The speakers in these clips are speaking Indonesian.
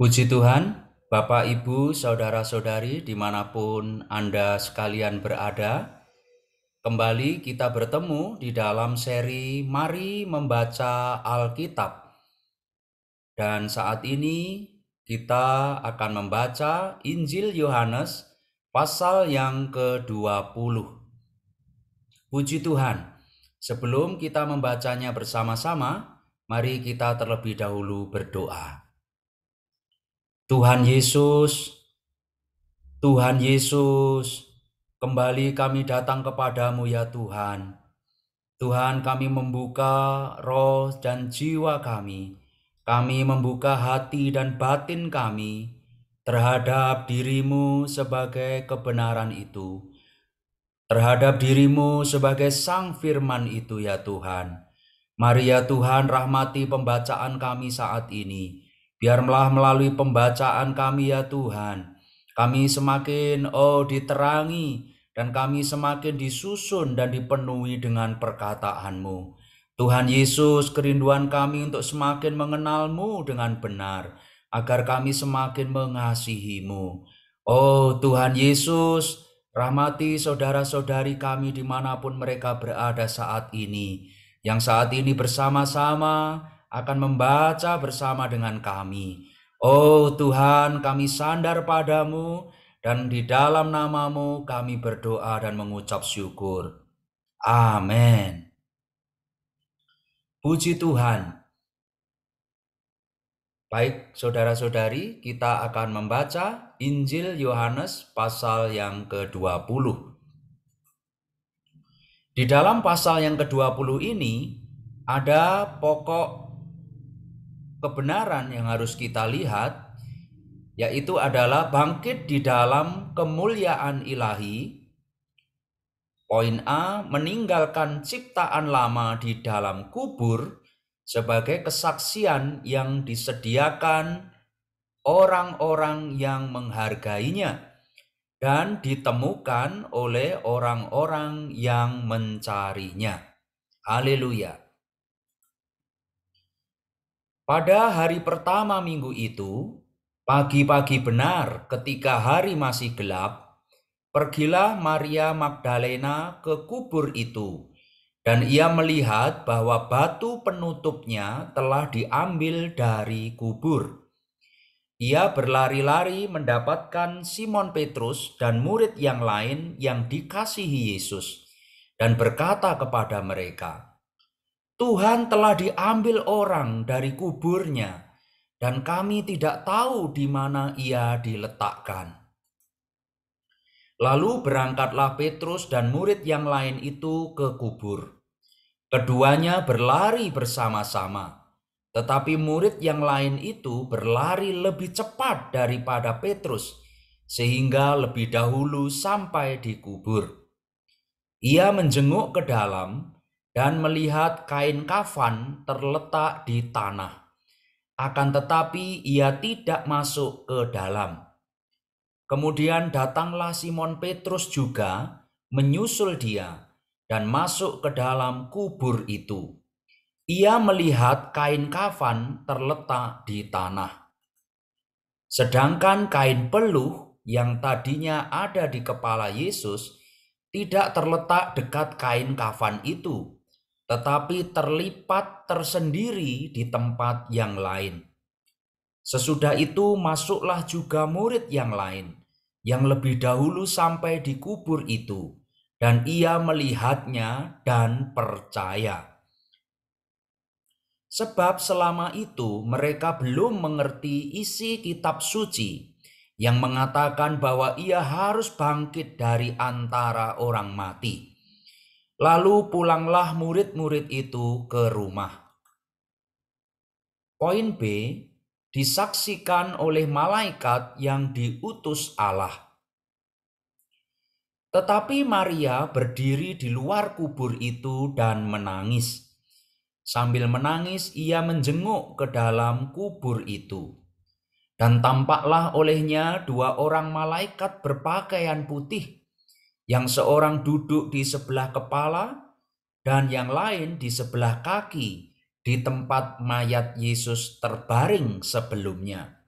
Puji Tuhan, Bapak, Ibu, Saudara-saudari, dimanapun Anda sekalian berada, kembali kita bertemu di dalam seri Mari Membaca Alkitab. Dan saat ini kita akan membaca Injil Yohanes pasal yang ke-20. Puji Tuhan, sebelum kita membacanya bersama-sama, mari kita terlebih dahulu berdoa. Tuhan Yesus, Tuhan Yesus, kembali kami datang kepadamu ya Tuhan. Tuhan, kami membuka roh dan jiwa kami. Kami membuka hati dan batin kami terhadap dirimu sebagai kebenaran itu. Terhadap dirimu sebagai sang firman itu ya Tuhan. Mari ya Tuhan, rahmati pembacaan kami saat ini. Biarlah melalui pembacaan kami ya Tuhan, kami semakin diterangi dan kami semakin disusun dan dipenuhi dengan perkataanmu. Tuhan Yesus, kerinduan kami untuk semakin mengenalmu dengan benar, agar kami semakin mengasihimu. Oh Tuhan Yesus, rahmati saudara-saudari kami dimanapun mereka berada saat ini, yang saat ini bersama-sama akan membaca bersama dengan kami. Oh Tuhan, kami sandar padamu dan di dalam namamu kami berdoa dan mengucap syukur. Amin. Puji Tuhan. Baik saudara-saudari, kita akan membaca Injil Yohanes pasal yang ke-20. Di dalam pasal yang ke-20 ini ada pokok kebenaran yang harus kita lihat, yaitu adalah bangkit di dalam kemuliaan ilahi. Poin A, meninggalkan ciptaan lama di dalam kubur sebagai kesaksian yang disediakan orang-orang yang menghargainya dan ditemukan oleh orang-orang yang mencarinya. Haleluya. Pada hari pertama minggu itu, pagi-pagi benar ketika hari masih gelap, pergilah Maria Magdalena ke kubur itu, dan ia melihat bahwa batu penutupnya telah diambil dari kubur. Ia berlari-lari mendapatkan Simon Petrus dan murid yang lain yang dikasihi Yesus, dan berkata kepada mereka, "Tuhan telah diambil orang dari kuburnya, dan kami tidak tahu di mana ia diletakkan." Lalu berangkatlah Petrus dan murid yang lain itu ke kubur. Keduanya berlari bersama-sama, tetapi murid yang lain itu berlari lebih cepat daripada Petrus, sehingga lebih dahulu sampai di kubur. Ia menjenguk ke dalam dan melihat kain kafan terletak di tanah. Akan tetapi ia tidak masuk ke dalam. Kemudian datanglah Simon Petrus juga menyusul dia dan masuk ke dalam kubur itu. Ia melihat kain kafan terletak di tanah. Sedangkan kain peluh yang tadinya ada di kepala Yesus tidak terletak dekat kain kafan itu, tetapi terlipat tersendiri di tempat yang lain. Sesudah itu masuklah juga murid yang lain, yang lebih dahulu sampai di kubur itu, dan ia melihatnya dan percaya. Sebab selama itu mereka belum mengerti isi kitab suci yang mengatakan bahwa ia harus bangkit dari antara orang mati. Lalu pulanglah murid-murid itu ke rumah. Poin B, disaksikan oleh malaikat yang diutus Allah. Tetapi Maria berdiri di luar kubur itu dan menangis. Sambil menangis ia menjenguk ke dalam kubur itu. Dan tampaklah olehnya dua orang malaikat berpakaian putih, yang seorang duduk di sebelah kepala dan yang lain di sebelah kaki di tempat mayat Yesus terbaring sebelumnya.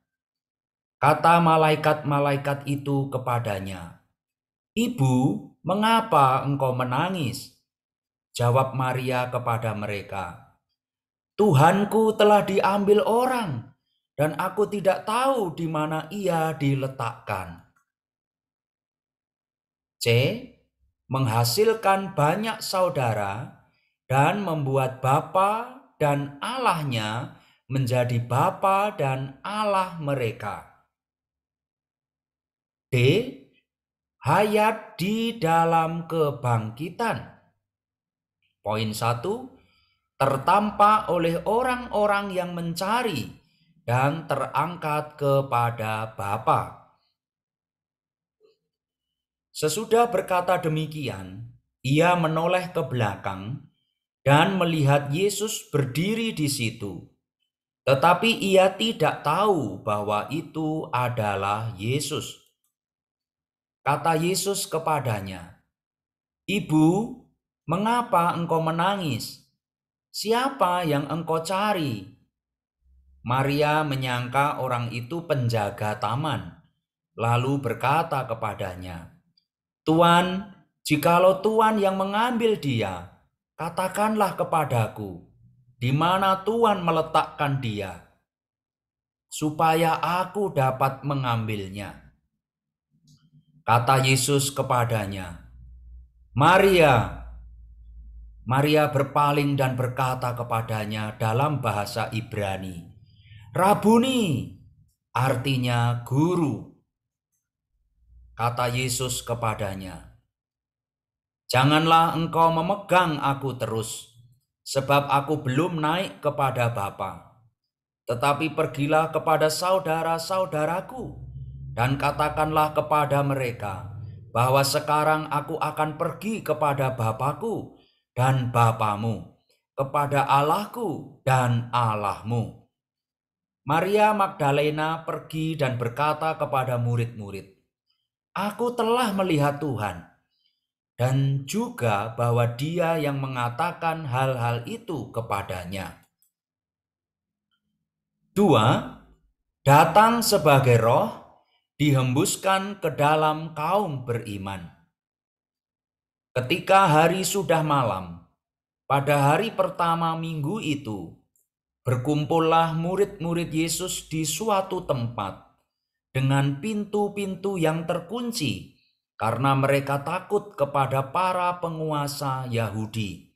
Kata malaikat-malaikat itu kepadanya, "Ibu, mengapa engkau menangis?" Jawab Maria kepada mereka, "Tuhanku telah diambil orang, dan aku tidak tahu di mana ia diletakkan." C. Menghasilkan banyak saudara dan membuat Bapa dan Allahnya menjadi Bapa dan Allah mereka. D. Hayat di dalam kebangkitan. Poin 1. Tertampak oleh orang-orang yang mencari dan terangkat kepada Bapa. Sesudah berkata demikian, ia menoleh ke belakang dan melihat Yesus berdiri di situ. Tetapi ia tidak tahu bahwa itu adalah Yesus. Kata Yesus kepadanya, "Ibu, mengapa engkau menangis? Siapa yang engkau cari?" Maria menyangka orang itu penjaga taman, lalu berkata kepadanya, "Tuan, jikalau Tuan yang mengambil dia, katakanlah kepadaku, di mana Tuan meletakkan dia, supaya aku dapat mengambilnya." Kata Yesus kepadanya, "Maria." Maria berpaling dan berkata kepadanya dalam bahasa Ibrani, "Rabuni," artinya guru. Kata Yesus kepadanya, "Janganlah engkau memegang aku terus, sebab aku belum naik kepada Bapa. Tetapi pergilah kepada saudara-saudaraku dan katakanlah kepada mereka bahwa sekarang aku akan pergi kepada Bapakku dan Bapamu, kepada Allahku dan Allahmu." Maria Magdalena pergi dan berkata kepada murid-murid, "Aku telah melihat Tuhan," dan juga bahwa Dia yang mengatakan hal-hal itu kepadanya. 2. Datang sebagai roh, dihembuskan ke dalam kaum beriman. Ketika hari sudah malam, pada hari pertama minggu itu, berkumpullah murid-murid Yesus di suatu tempat dengan pintu-pintu yang terkunci karena mereka takut kepada para penguasa Yahudi.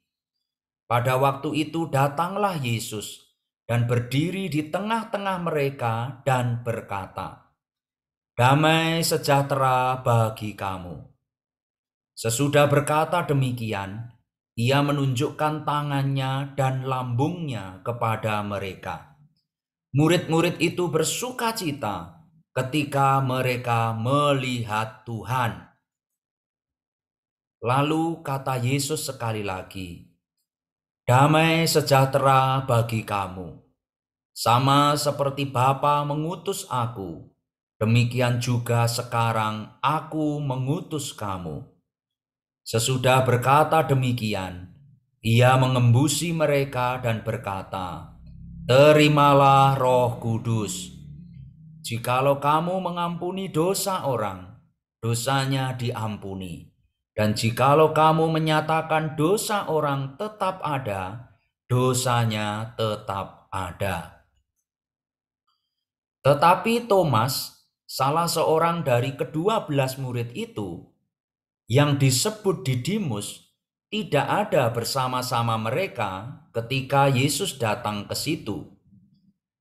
Pada waktu itu datanglah Yesus dan berdiri di tengah-tengah mereka dan berkata, "Damai sejahtera bagi kamu." Sesudah berkata demikian, ia menunjukkan tangannya dan lambungnya kepada mereka. Murid-murid itu bersukacita ketika mereka melihat Tuhan. Lalu kata Yesus sekali lagi, "Damai sejahtera bagi kamu. Sama seperti Bapa mengutus aku, demikian juga sekarang aku mengutus kamu." Sesudah berkata demikian, ia mengembusi mereka dan berkata, "Terimalah Roh Kudus. Jikalau kamu mengampuni dosa orang, dosanya diampuni. Dan jikalau kamu menyatakan dosa orang tetap ada, dosanya tetap ada." Tetapi Thomas, salah seorang dari ke-12 murid itu, yang disebut Didimus, tidak ada bersama-sama mereka ketika Yesus datang ke situ.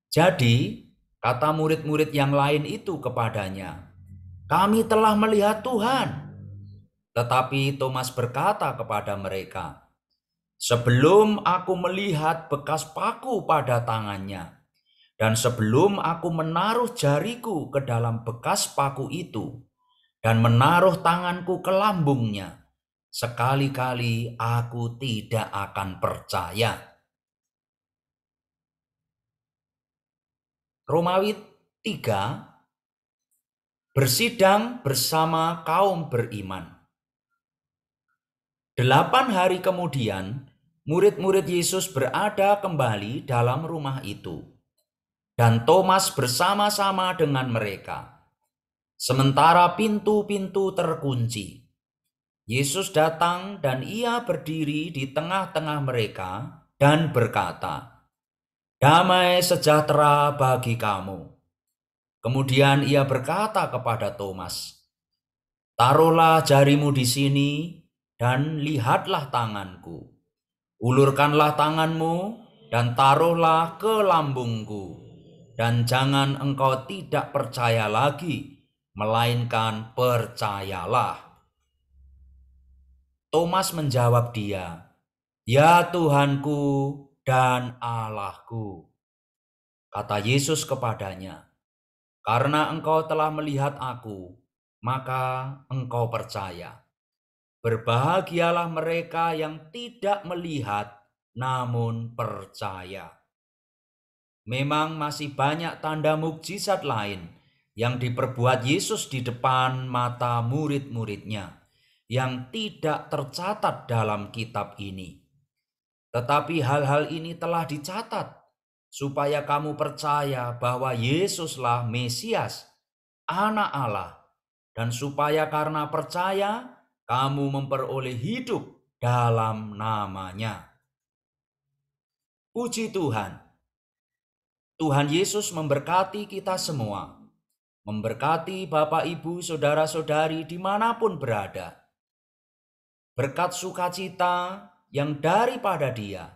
Jadi, kata murid-murid yang lain itu kepadanya, "Kami telah melihat Tuhan." Tetapi Thomas berkata kepada mereka, "Sebelum aku melihat bekas paku pada tangannya, dan sebelum aku menaruh jariku ke dalam bekas paku itu, dan menaruh tanganku ke lambungnya, sekali-kali aku tidak akan percaya." Romawi 3, bersidang bersama kaum beriman. 8 hari kemudian, murid-murid Yesus berada kembali dalam rumah itu. dan Thomas bersama-sama dengan mereka. Sementara pintu-pintu terkunci, Yesus datang dan ia berdiri di tengah-tengah mereka dan berkata, "Damai sejahtera bagi kamu." Kemudian ia berkata kepada Thomas, "Taruhlah jarimu di sini dan lihatlah tanganku. Ulurkanlah tanganmu dan taruhlah ke lambungku. Dan jangan engkau tidak percaya lagi, melainkan percayalah." Thomas menjawab dia, "Ya Tuhanku dan Allahku." Kata Yesus kepadanya, "Karena engkau telah melihat aku, maka engkau percaya. Berbahagialah mereka yang tidak melihat namun percaya." Memang masih banyak tanda mukjizat lain yang diperbuat Yesus di depan mata murid-muridnya yang tidak tercatat dalam kitab ini. Tetapi hal-hal ini telah dicatat supaya kamu percaya bahwa Yesuslah Mesias, Anak Allah, dan supaya karena percaya kamu memperoleh hidup dalam namanya. Puji Tuhan. Tuhan Yesus memberkati kita semua, memberkati Bapak, Ibu, Saudara-saudari dimanapun berada. Berkat sukacita yang daripada Dia,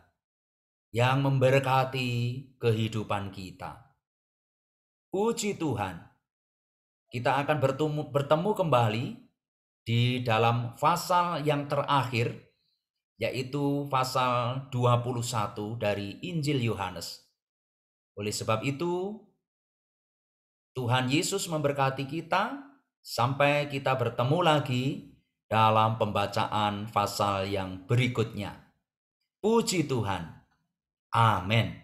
yang memberkati kehidupan kita. Puji Tuhan, kita akan bertemu kembali di dalam pasal yang terakhir, yaitu pasal 21 dari Injil Yohanes. Oleh sebab itu, Tuhan Yesus memberkati kita sampai kita bertemu lagi dalam pembacaan pasal yang berikutnya. Puji Tuhan. Amin.